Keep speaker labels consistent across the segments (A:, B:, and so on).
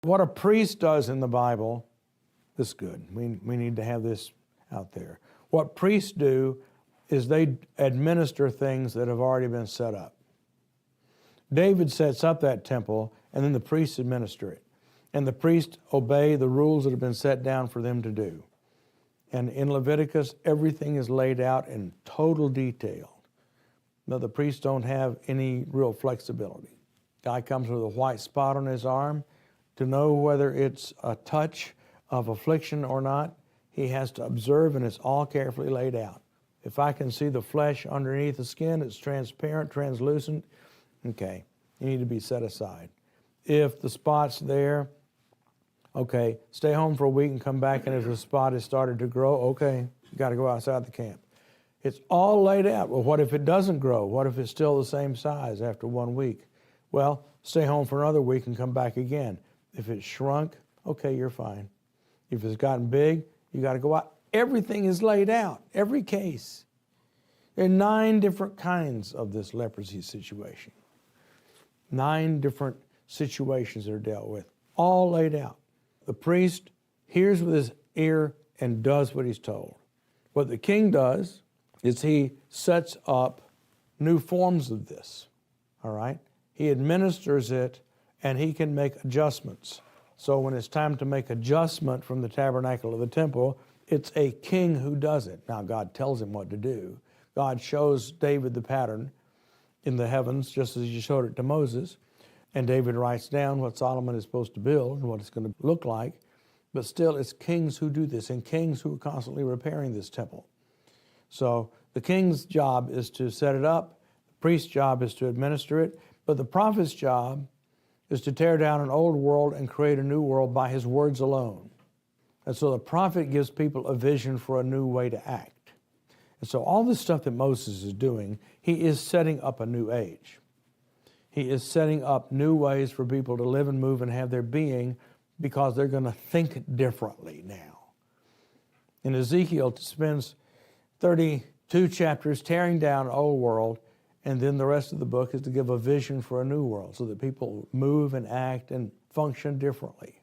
A: What a priest does in the Bible is good. We need to have this out there. What priests do is they administer things that have already been set up. David sets up that temple, and then the priests administer it. And the priests obey the rules that have been set down for them to do. And in Leviticus, everything is laid out in total detail. Now, the priests don't have any real flexibility. Guy comes with a white spot on his arm. To know whether it's a touch of affliction or not, he has to observe, and it's all carefully laid out. If I can see the flesh underneath the skin, it's transparent, translucent, okay, you need to be set aside. If the spot's there, okay, stay home for a week and come back, and if the spot has started to grow, okay, you got to go outside the camp. It's all laid out. Well, what if it doesn't grow? What if it's still the same size after 1 week? Well, stay home for another week and come back again. If it's shrunk, okay, you're fine. If it's gotten big, you got to go out. Everything is laid out, every case. There are 9 different kinds of this leprosy situation. 9 different situations that are dealt with, all laid out. The priest hears with his ear and does what he's told. What the king does is he sets up new forms of this, all right? He administers it, and he can make adjustments. So when it's time to make adjustment from the tabernacle to the temple, it's a king who does it. Now, God tells him what to do. God shows David the pattern in the heavens, just as he showed it to Moses. And David writes down what Solomon is supposed to build and what it's going to look like. But still, it's kings who do this, and kings who are constantly repairing this temple. So the king's job is to set it up. The priest's job is to administer it. But the prophet's job is to tear down an old world and create a new world by his words alone. And so the prophet gives people a vision for a new way to act. And so all this stuff that Moses is doing, he is setting up a new age. He is setting up new ways for people to live and move and have their being, because they're going to think differently now. And Ezekiel spends 32 chapters tearing down an old world, and then the rest of the book is to give a vision for a new world so that people move and act and function differently.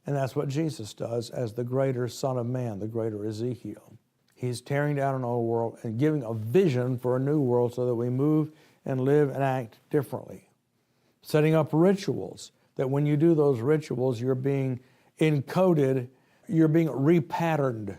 A: And that's what Jesus does as the greater Son of Man, the greater Ezekiel. He's tearing down an old world and giving a vision for a new world so that we move and live and act differently. Setting up rituals, that when you do those rituals, you're being encoded, you're being repatterned